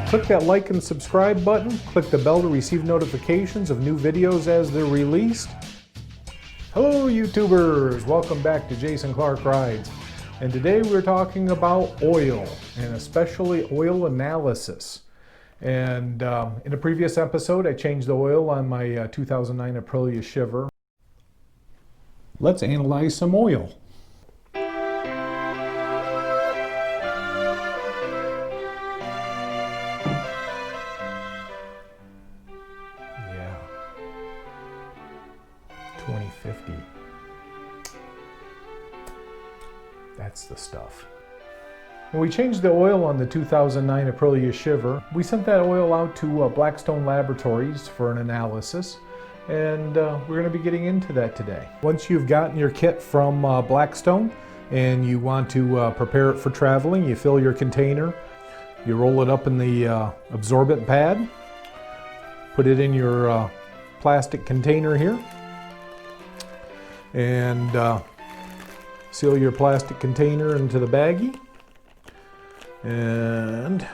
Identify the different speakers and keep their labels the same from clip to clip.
Speaker 1: Click that like and subscribe button. Click the bell to receive notifications of new videos as they're released. Hello YouTubers! Welcome back to Jason Clark Rides. And today we're talking about oil, and especially oil analysis. And in a previous episode I changed the oil on my 2009 Aprilia Shiver. Let's analyze some oil. Yeah, 2050. That's the stuff. When we changed the oil on the 2009 Aprilia Shiver, we sent that oil out to Blackstone Laboratories for an analysis, and we're going to be getting into that today. Once you've gotten your kit from Blackstone and you want to prepare it for traveling, you fill your container, you roll it up in the absorbent pad, put it in your plastic container here, and seal your plastic container into the baggie. And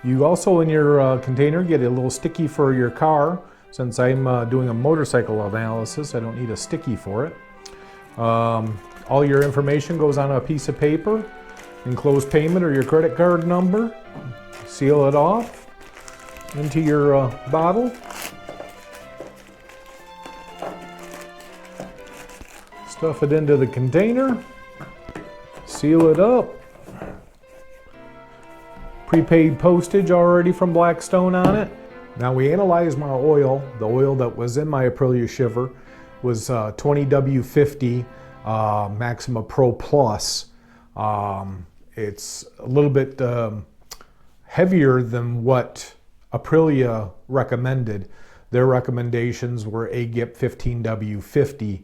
Speaker 1: you also in your container get a little sticky for your car. Since I'm doing a motorcycle analysis, I don't need a sticky for it. All your information goes on a piece of paper, enclosed payment or your credit card number. Seal it off into your bottle. Stuff it into the container. Seal it up. Prepaid postage already from Blackstone on it. Now we analyzed my oil. The oil that was in my Aprilia Shiver was 20w-50 Maxima Pro Plus. It's a little bit heavier than what Aprilia recommended. Their recommendations were AGIP 15w-50.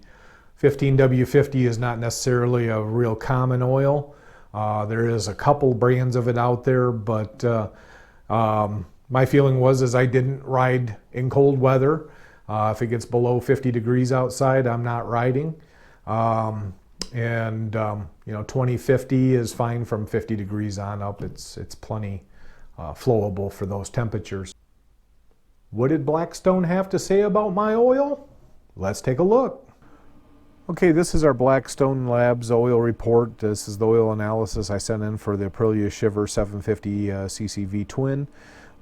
Speaker 1: 15w-50 is not necessarily a real common oil. There is a couple brands of it out there, but my feeling was I didn't ride in cold weather. If it gets below 50 degrees outside, I'm not riding. You know, 2050 is fine from 50 degrees on up. It's plenty flowable for those temperatures. What did Blackstone have to say about my oil? Let's take a look. Okay, this is our Blackstone Labs oil report. This is the oil analysis I sent in for the Aprilia Shiver 750 CCV Twin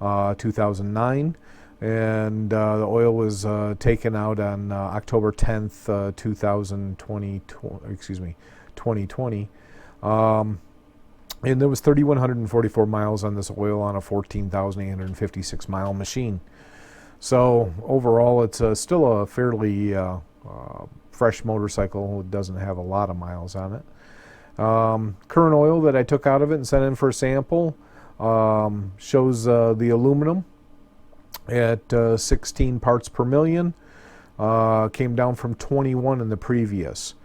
Speaker 1: 2009. And the oil was taken out on October 10th, 2020. And there was 3,144 miles on this oil on a 14,856 mile machine. So overall, it's still a fairly fresh motorcycle. It doesn't have a lot of miles on it. Current oil that I took out of it and sent in for a sample shows the aluminum at 16 parts per million. Came down from 21 in the previous.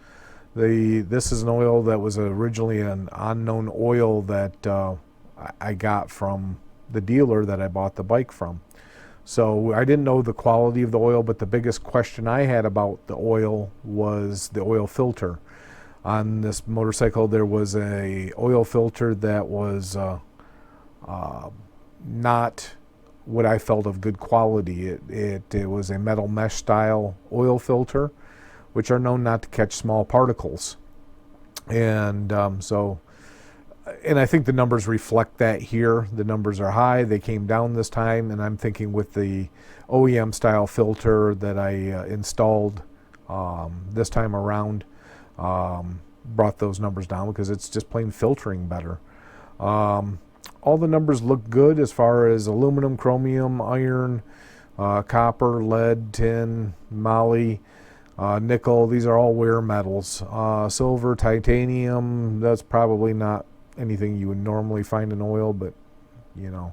Speaker 1: This is an oil that was originally an unknown oil that I got from the dealer that I bought the bike from. So I didn't know the quality of the oil, but the biggest question I had about the oil was the oil filter. On this motorcycle there was a oil filter that was not what I felt of good quality. It was a metal mesh style oil filter, which are known not to catch small particles. And and I think the numbers reflect that here. The numbers are high. They came down this time, and I'm thinking with the OEM style filter that I installed this time around brought those numbers down because it's just plain filtering better. All the numbers look good as far as aluminum, chromium, iron, copper, lead, tin, moly, nickel. These are all wear metals. Silver, titanium, that's probably not anything you would normally find in oil, but you know,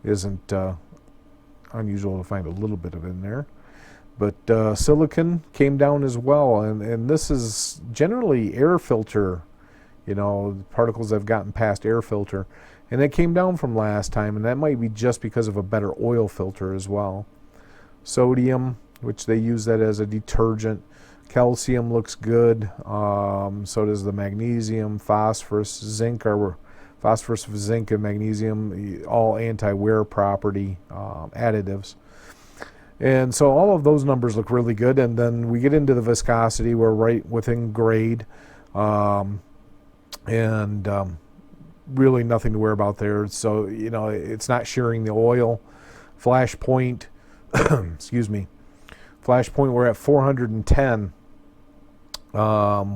Speaker 1: isn't unusual to find a little bit of it in there. But silicon came down as well, and this is generally air filter, you know, particles have gotten past air filter, and it came down from last time, and that might be just because of a better oil filter as well. Sodium, which they use that as a detergent. Calcium looks good, so does the magnesium, phosphorus, zinc are phosphorus, zinc, and magnesium, all anti-wear property additives. And so all of those numbers look really good. And then we get into the viscosity. We're right within grade. Really nothing to worry about there. So, you know, it's not shearing the oil. Flash point, excuse me. Flash point, we're at 410,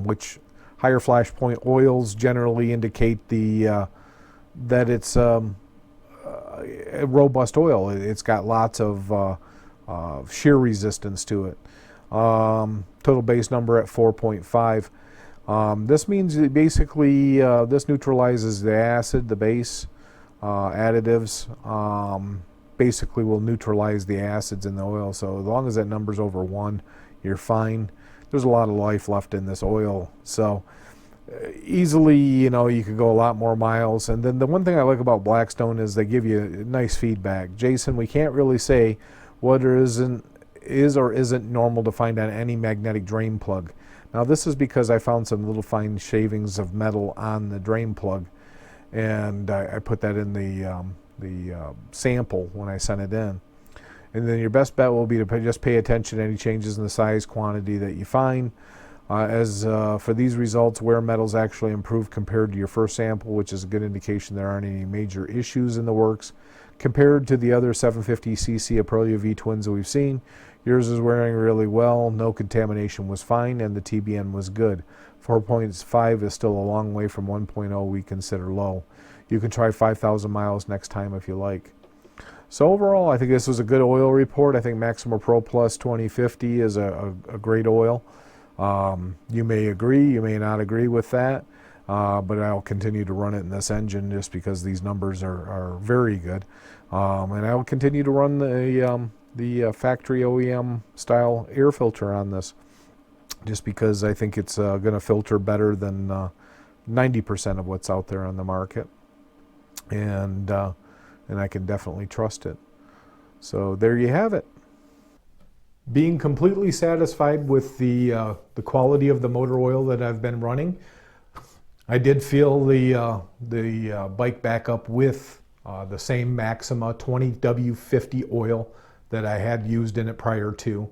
Speaker 1: which higher flash point oils generally indicate that it's a robust oil. It's got lots of shear resistance to it. Total base number at 4.5. This means that basically this neutralizes the acid, the base additives. Basically will neutralize the acids in the oil. So as long as that number's over 1, you're fine. There's a lot of life left in this oil. So easily, you know, you could go a lot more miles. And then the one thing I like about Blackstone is they give you nice feedback. Jason, we can't really say what is or isn't normal to find on any magnetic drain plug. Now this is because I found some little fine shavings of metal on the drain plug, and I put that in the sample when I sent it in. And then your best bet will be to just pay attention to any changes in the size, quantity that you find. For these results, wear metals actually improved compared to your first sample, which is a good indication there aren't any major issues in the works. Compared to the other 750cc Aprilia V twins that we've seen, yours is wearing really well. No contamination was fine, and the TBN was good. 4.5 is still a long way from 1.0 we consider low. You can try 5,000 miles next time if you like. So overall, I think this was a good oil report. I think Maxima Pro Plus 2050 is a great oil. You may agree, you may not agree with that, but I'll continue to run it in this engine just because these numbers are very good. And I'll continue to run the factory OEM style air filter on this, just because I think it's going to filter better than 90% of what's out there on the market. And I can definitely trust it. So there you have it. Being completely satisfied with the quality of the motor oil that I've been running. I did fill the bike back up with the same Maxima 20w-50 oil that I had used in it prior to.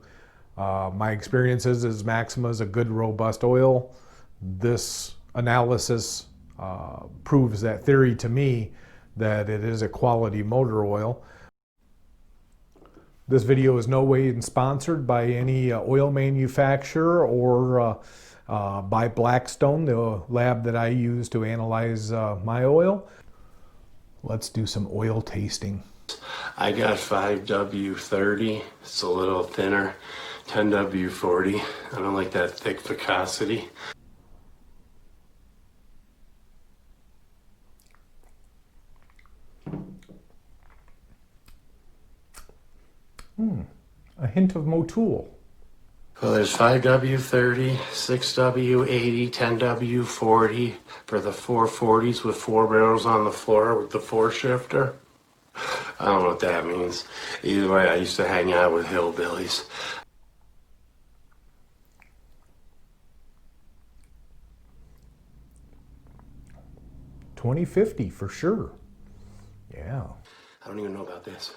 Speaker 1: My experience is Maxima is a good, robust oil. This analysis proves that theory to me, that it is a quality motor oil. This video is no way sponsored by any oil manufacturer or by Blackstone, the lab that I use to analyze my oil. Let's do some oil tasting.
Speaker 2: I got 5W-30, it's a little thinner. 10W-40, I don't like that thick viscosity.
Speaker 1: A hint of Motul.
Speaker 2: Well, there's 5W-30, 6W-80, 10W-40 for the 440s with 4 barrels on the floor with the 4-shifter. I don't know what that means. Either way, I used to hang out with hillbillies.
Speaker 1: $20.50 for sure. Yeah.
Speaker 2: I don't even know about this.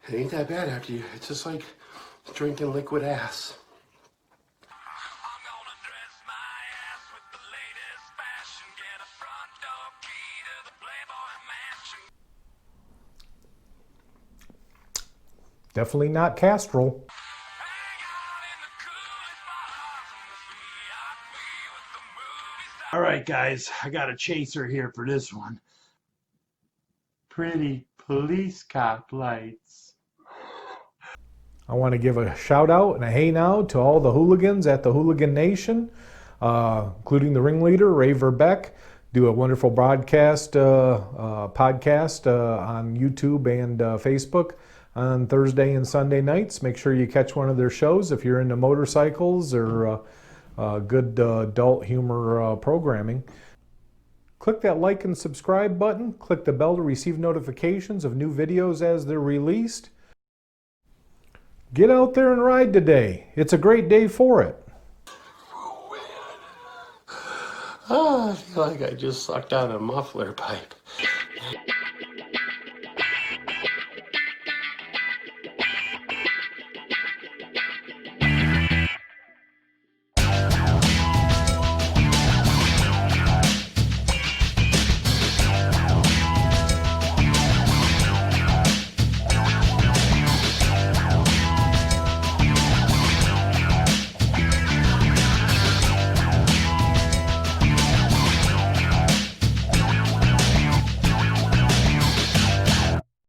Speaker 2: It ain't that bad after you. It's just like drinking liquid ass. I'm gonna dress my ass with the latest fashion, get a front door key to the Playboy Mansion.
Speaker 1: Definitely not Castrol.
Speaker 3: All right, guys, I got a chaser here for this one. Pretty police cop lights.
Speaker 1: I want to give a shout out and a hey now to all the hooligans at the Hooligan Nation, including the ringleader, Ray Verbeck, do a wonderful podcast on YouTube and Facebook on Thursday and Sunday nights. Make sure you catch one of their shows if you're into motorcycles or good adult humor programming. Click that like and subscribe button. Click the bell to receive notifications of new videos as they're released. Get out there and ride today. It's a great day for it.
Speaker 2: Oh, I feel like I just sucked out a muffler pipe.